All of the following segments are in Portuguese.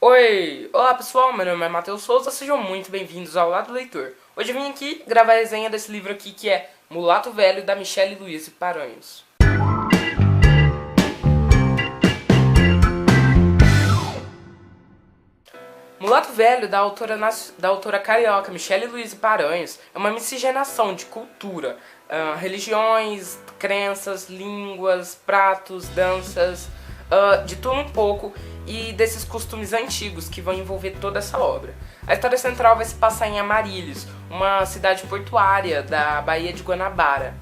Oi! Olá pessoal, meu nome é Matheus Souza, sejam muito bem-vindos ao Lado Leitor. Hoje eu vim aqui gravar a resenha desse livro aqui que é Mulato Velho, da Michelle Louise Paranhos. Mulato Velho, da autora carioca Michelle Louise Paranhos, é uma miscigenação de cultura, religiões, crenças, línguas, pratos, danças, de tudo um pouco e desses costumes antigos que vão envolver toda essa obra. A história central vai se passar em Amaryllis, uma cidade portuária da Baía de Guanabara.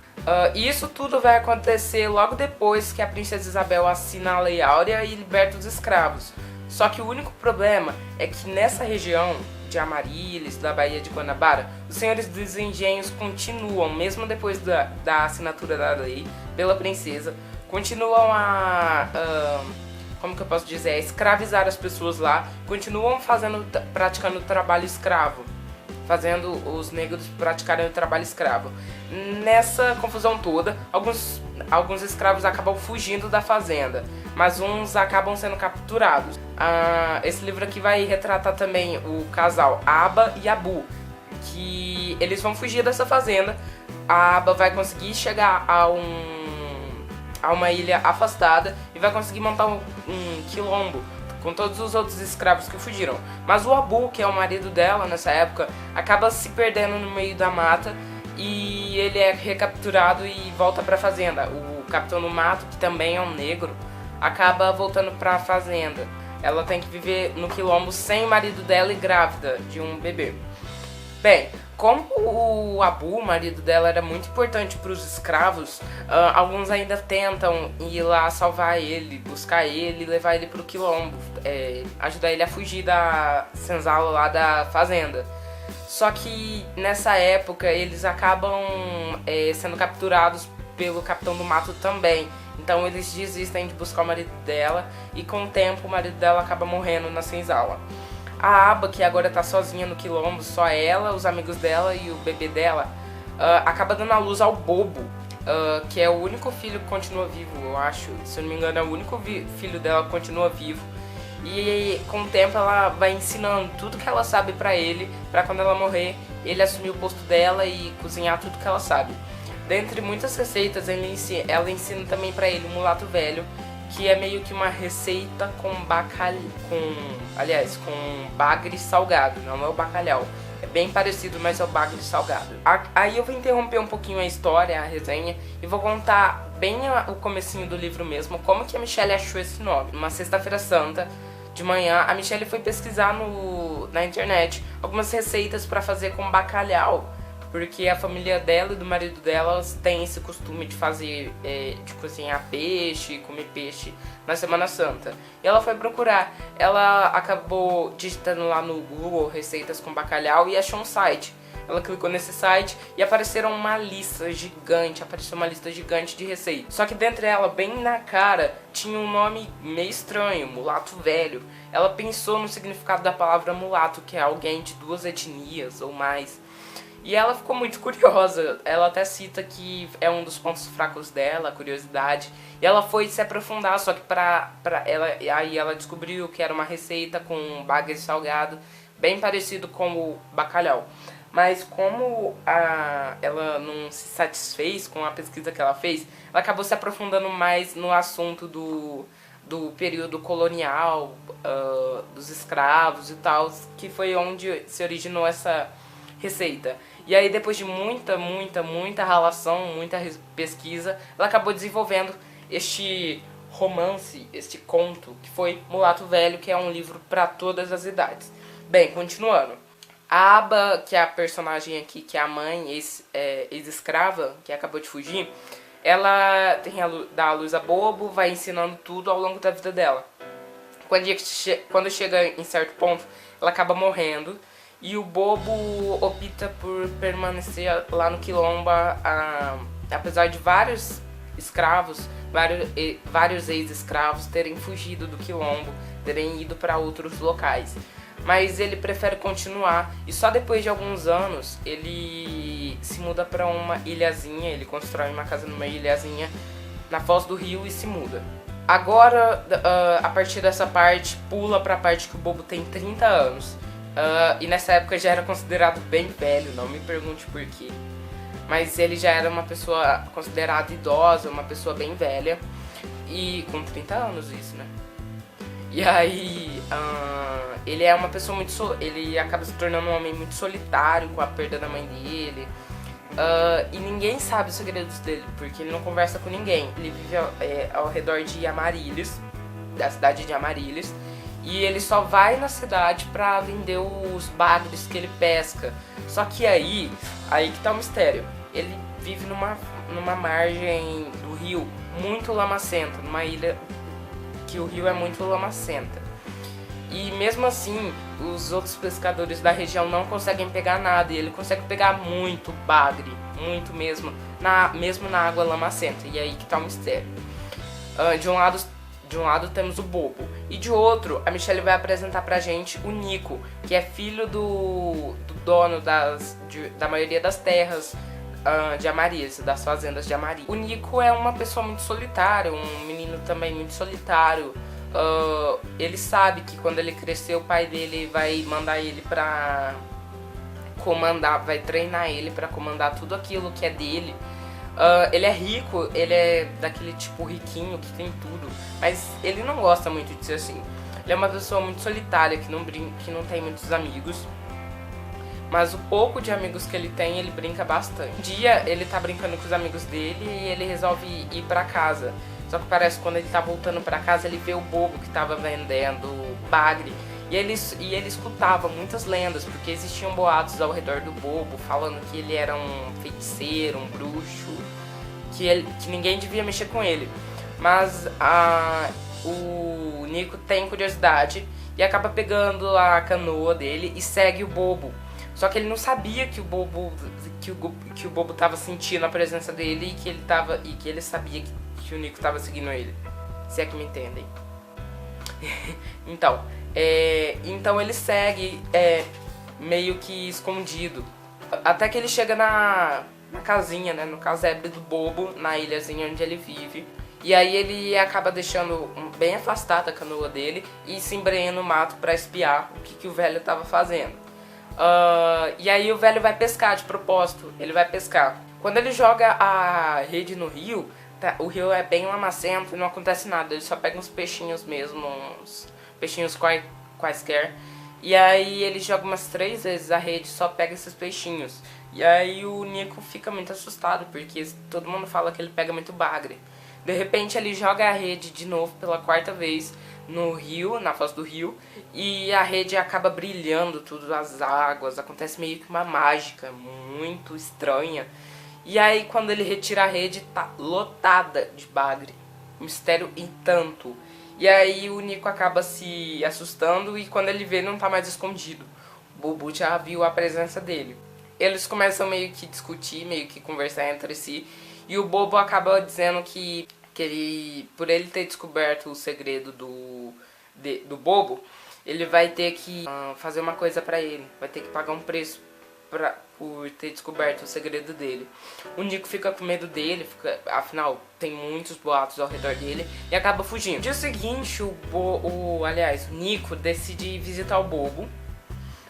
E isso tudo vai acontecer logo depois que a princesa Isabel assina a Lei Áurea e liberta os escravos. Só que o único problema é que nessa região de Amaryllis, da Baía de Guanabara, os senhores dos engenhos continuam, mesmo depois da assinatura da lei pela princesa, continuam como que eu posso dizer, a escravizar as pessoas lá, continuam praticando trabalho escravo, fazendo os negros praticarem o trabalho escravo. Nessa confusão toda, alguns escravos acabam fugindo da fazenda, mas uns acabam sendo capturados. Esse livro aqui vai retratar também o casal Aba e Abu, que eles vão fugir dessa fazenda. A Aba vai conseguir chegar a uma ilha afastada e vai conseguir montar um quilombo com todos os outros escravos que fugiram. Mas o Abu, que é o marido dela nessa época, acaba se perdendo no meio da mata e ele é recapturado e volta pra fazenda. O capitão do mato, que também é um negro, acaba voltando pra fazenda. Ela tem que viver no quilombo sem o marido dela e grávida de um bebê. Bem, como o Abu, o marido dela, era muito importante para os escravos, alguns ainda tentam ir lá salvar ele, buscar ele, levar ele para o quilombo, ajudar ele a fugir da senzala lá da fazenda. Só que nessa época eles acabam sendo capturados pelo capitão do mato também. Então eles desistem de buscar o marido dela e com o tempo o marido dela acaba morrendo na senzala. A Aba, que agora tá sozinha no quilombo, só ela, os amigos dela e o bebê dela, acaba dando à luz ao Bobo, que é o único filho que continua vivo, eu acho. Se eu não me engano, é o único filho dela que continua vivo. E com o tempo ela vai ensinando tudo que ela sabe pra ele, pra quando ela morrer, ele assumir o posto dela e cozinhar tudo que ela sabe. Dentre muitas receitas, ela ensina também pra ele o Mulato Velho, que é meio que uma receita com bagre salgado, não é o bacalhau. É bem parecido, mas é o bagre salgado. Aí eu vou interromper um pouquinho a história, a resenha, e vou contar bem o comecinho do livro mesmo, como que a Michelle achou esse nome. Uma sexta-feira santa, de manhã, a Michelle foi pesquisar na internet algumas receitas para fazer com bacalhau, porque a família dela e do marido dela têm esse costume de fazer, de cozinhar peixe, comer peixe na Semana Santa. E ela foi procurar, ela acabou digitando lá no Google receitas com bacalhau e achou um site. Ela clicou nesse site e apareceu uma lista gigante de receitas. Só que dentre ela, bem na cara, tinha um nome meio estranho, Mulato Velho. Ela pensou no significado da palavra mulato, que é alguém de duas etnias ou mais. E ela ficou muito curiosa, ela até cita que é um dos pontos fracos dela, a curiosidade. E ela foi se aprofundar, só que aí ela descobriu que era uma receita com um bagre salgado, bem parecido com o bacalhau. Mas como ela não se satisfez com a pesquisa que ela fez, ela acabou se aprofundando mais no assunto do período colonial, dos escravos e tal, que foi onde se originou essa receita. E aí depois de muita relação, muita pesquisa, ela acabou desenvolvendo este romance, este conto, que foi Mulato Velho, que é um livro para todas as idades. Bem, continuando. A Aba, que é a personagem aqui, que é a mãe, ex-escrava, que acabou de fugir, ela dá a luz a Bobo, vai ensinando tudo ao longo da vida dela. Quando chega em certo ponto, ela acaba morrendo. E o Bobo opta por permanecer lá no quilombo, apesar de vários escravos, vários ex-escravos terem fugido do quilombo, terem ido para outros locais. Mas ele prefere continuar e só depois de alguns anos ele se muda para uma ilhazinha, ele constrói uma casa numa ilhazinha na foz do rio e se muda. Agora, a partir dessa parte, pula pra parte que o Bobo tem 30 anos. E nessa época já era considerado bem velho, não me pergunte por quê. Mas ele já era uma pessoa considerada idosa, uma pessoa bem velha. E com 30 anos isso, né? E aí, ele é uma pessoa muito... ele acaba se tornando um homem muito solitário com a perda da mãe dele. E ninguém sabe os segredos dele, porque ele não conversa com ninguém. Ele vive ao redor de Amaryllis, da cidade de Amaryllis. E ele só vai na cidade pra vender os bagres que ele pesca. Só que aí que tá o mistério. Ele vive numa margem do rio muito lamacenta, numa ilha que o rio é muito lamacenta. E mesmo assim, os outros pescadores da região não conseguem pegar nada. E ele consegue pegar muito bagre, muito mesmo, mesmo na água lamacenta. E aí que tá o mistério. De um lado temos o Bobo. E de outro, a Michelle vai apresentar pra gente o Nico, que é filho do dono da maioria das terras de Amaryllis, das fazendas de Amaryllis. O Nico é uma pessoa muito solitária, um menino também muito solitário. Ele sabe que quando ele crescer, o pai dele vai mandar ele pra comandar, vai treinar ele pra comandar tudo aquilo que é dele. Ele é rico, ele é daquele tipo riquinho que tem tudo, mas ele não gosta muito de ser assim. Ele é uma pessoa muito solitária, que não tem muitos amigos. Mas o pouco de amigos que ele tem, ele brinca bastante. Um dia ele tá brincando com os amigos dele e ele resolve ir pra casa. Só que parece que quando ele tá voltando pra casa, ele vê o Bobo que tava vendendo bagre. E ele escutava muitas lendas, porque existiam boatos ao redor do Bobo, falando que ele era um feiticeiro, um bruxo, que ninguém devia mexer com ele. Mas o Nico tem curiosidade e acaba pegando a canoa dele e segue o Bobo. Só que ele não sabia que o Bobo tava sentindo a presença dele e que ele sabia que o Nico tava seguindo ele. Se é que me entendem. Então ele segue meio que escondido. Até que ele chega na casinha, né, no casebre do Bobo, na ilhazinha onde ele vive. E aí ele acaba deixando bem afastada a canoa dele e se embrenha no mato pra espiar o que o velho tava fazendo. E aí o velho vai pescar de propósito, ele vai pescar. Quando ele joga a rede no rio, o rio é bem lamacento e não acontece nada, ele só pega uns peixinhos mesmo, uns peixinhos quaisquer. E aí ele joga umas 3 vezes a rede, só pega esses peixinhos. E aí o Nico fica muito assustado, porque todo mundo fala que ele pega muito bagre. De repente ele joga a rede de novo pela 4ª vez no rio, na foz do rio, e a rede acaba brilhando tudo, as águas, acontece meio que uma mágica muito estranha. E aí quando ele retira a rede, tá lotada de bagre, mistério e tanto. E aí o Nico acaba se assustando e quando ele vê, não tá mais escondido. O Bobo já viu a presença dele. Eles começam meio que discutir, meio que conversar entre si. E o Bobo acaba dizendo que ele, por ele ter descoberto o segredo do Bobo, ele vai ter que fazer uma coisa pra ele. Vai ter que pagar um preço por ter descoberto o segredo dele. O Nico fica com medo dele, afinal tem muitos boatos ao redor dele, e acaba fugindo. No dia seguinte, o Nico decide visitar o Bobo.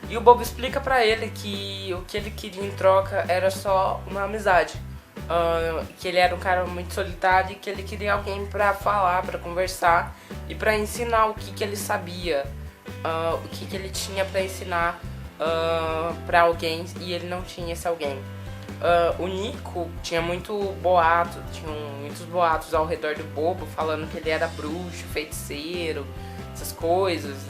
E o Bobo explica pra ele que o que ele queria em troca era só uma amizade. Que ele era um cara muito solitário e que ele queria alguém pra falar, pra conversar e pra ensinar o que ele sabia, o que ele tinha pra ensinar pra alguém, e ele não tinha esse alguém. O Nico tinham muitos boatos ao redor do Bobo, falando que ele era bruxo, feiticeiro, essas coisas,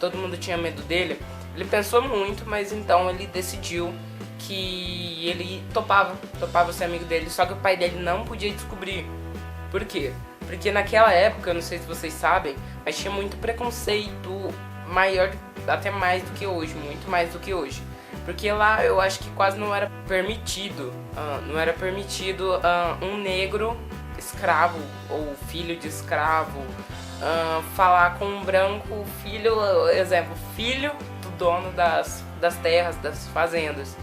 todo mundo tinha medo dele. Ele pensou muito, mas então ele decidiu que ele topava ser amigo dele, só que o pai dele não podia descobrir. Por quê? Porque naquela época, eu não sei se vocês sabem, mas tinha muito preconceito, maior, até mais do que hoje, muito mais do que hoje. Porque lá eu acho que quase não era permitido, um negro escravo ou filho de escravo falar com um branco filho do dono das terras, das fazendas.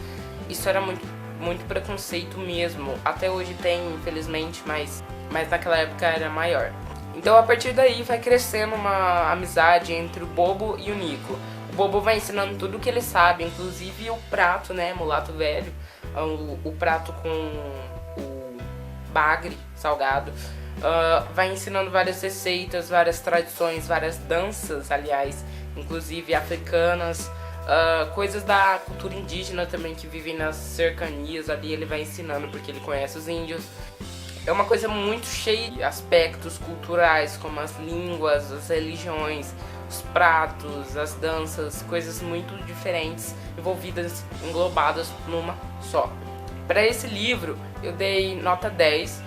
Isso era muito preconceito mesmo. Até hoje tem, infelizmente, mas naquela época era maior. Então a partir daí vai crescendo uma amizade entre o Bobo e o Nico. O Bobo vai ensinando tudo o que ele sabe, inclusive o prato, né, mulato velho, o prato com o bagre salgado. Vai ensinando várias receitas, várias tradições, várias danças, aliás, inclusive africanas, coisas da cultura indígena também que vivem nas cercanias ali, ele vai ensinando porque ele conhece os índios. É uma coisa muito cheia de aspectos culturais, como as línguas, as religiões, os pratos, as danças, coisas muito diferentes, envolvidas, englobadas numa só. Para esse livro eu dei nota 10,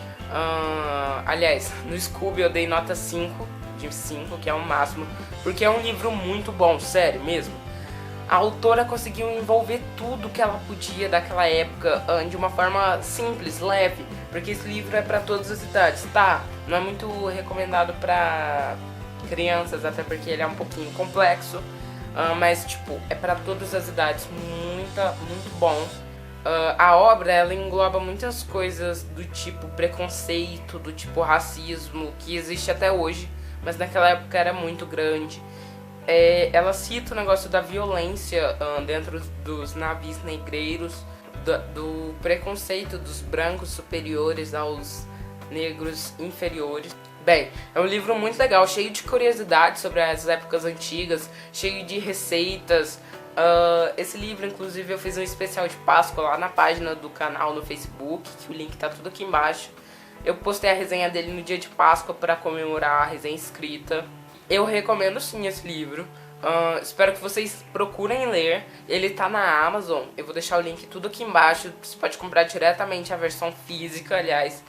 aliás, no Scooby eu dei nota 5, de 5, que é o máximo, porque é um livro muito bom, sério mesmo. A autora conseguiu envolver tudo que ela podia daquela época de uma forma simples, leve, porque esse livro é para todas as idades, tá? Não é muito recomendado para crianças, até porque ele é um pouquinho complexo, mas tipo, é para todas as idades, muito bom. A obra, ela engloba muitas coisas do tipo preconceito, do tipo racismo, que existe até hoje, mas naquela época era muito grande. Ela cita o negócio da violência dentro dos navios negreiros, do preconceito dos brancos superiores aos negros inferiores. Bem, é um livro muito legal, cheio de curiosidades sobre as épocas antigas, cheio de receitas. Esse livro, inclusive, eu fiz um especial de Páscoa lá na página do canal no Facebook, que o link tá tudo aqui embaixo. Eu postei a resenha dele no dia de Páscoa para comemorar a resenha escrita. Eu recomendo sim esse livro, espero que vocês procurem ler, ele tá na Amazon, eu vou deixar o link tudo aqui embaixo, você pode comprar diretamente a versão física, aliás,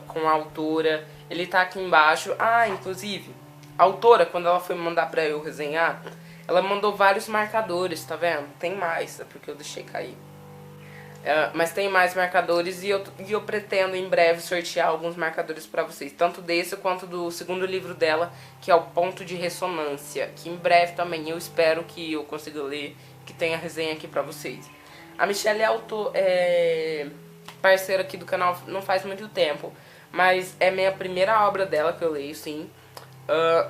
com a autora, ele tá aqui embaixo. Inclusive, a autora, quando ela foi mandar pra eu resenhar, ela mandou vários marcadores, tá vendo? Tem mais, é porque eu deixei cair. Mas tem mais marcadores e eu pretendo em breve sortear alguns marcadores pra vocês, tanto desse quanto do segundo livro dela, que é o Ponto de Ressonância, que em breve também eu espero que eu consiga ler, que tenha resenha aqui pra vocês. A Michelle é parceira aqui do canal não faz muito tempo, mas é minha primeira obra dela que eu leio, sim.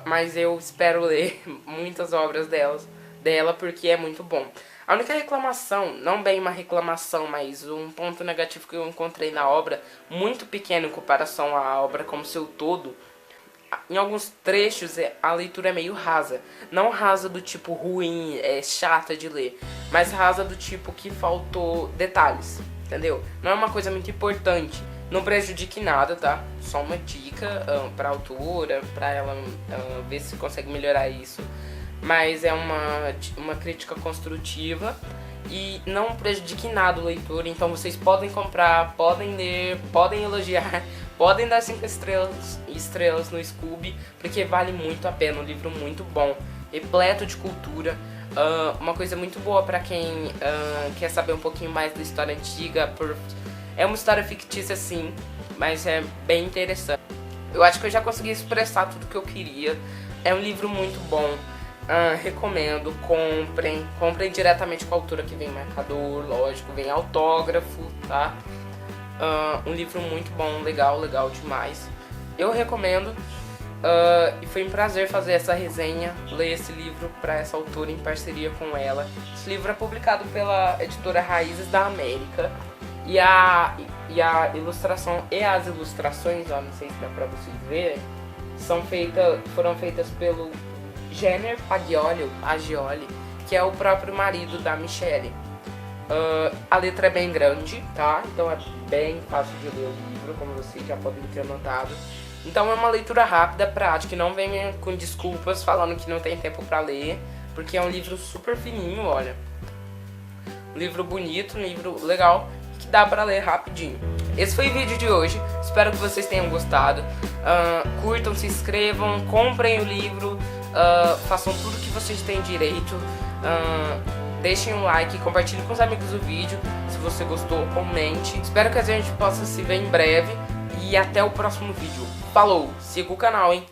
Mas eu espero ler muitas obras dela porque é muito bom. A única reclamação, não bem uma reclamação, mas um ponto negativo que eu encontrei na obra, muito pequeno em comparação à obra como seu todo, em alguns trechos a leitura é meio rasa. Não rasa do tipo ruim, chata de ler, mas rasa do tipo que faltou detalhes, entendeu? Não é uma coisa muito importante, não prejudique nada, tá? Só uma dica pra autora, pra ela ver se consegue melhorar isso. Mas é uma crítica construtiva e não prejudique nada o leitor. Então vocês podem comprar, podem ler, podem elogiar, podem dar 5 estrelas no Scooby, porque vale muito a pena, um livro muito bom, repleto de cultura. Uma coisa muito boa pra quem quer saber um pouquinho mais da história antiga. É uma história fictícia sim, mas é bem interessante. Eu acho que eu já consegui expressar tudo que eu queria. É um livro muito bom. Recomendo, comprem diretamente com a autora, que vem marcador, lógico, vem autógrafo, tá? Um livro muito bom, legal demais. Eu recomendo, e foi um prazer fazer essa resenha, ler esse livro pra essa autora em parceria com ela. Esse livro é publicado pela editora Raízes da América, e a ilustração e as ilustrações, não sei se dá pra vocês verem, foram feitas pelo Jenner Pagioli, que é o próprio marido da Michelle. A letra é bem grande, tá? Então é bem fácil de ler o livro, como vocês já podem ter notado. Então é uma leitura rápida, prática, e não venha com desculpas falando que não tem tempo pra ler, porque é um livro super fininho, olha. Um livro bonito, um livro legal, que dá pra ler rapidinho. Esse foi o vídeo de hoje, espero que vocês tenham gostado. Curtam, se inscrevam, comprem o livro, façam tudo que vocês têm direito. Deixem um like, compartilhem com os amigos o vídeo. Se você gostou, comente. Espero que a gente possa se ver em breve. E até o próximo vídeo. Falou, siga o canal, hein?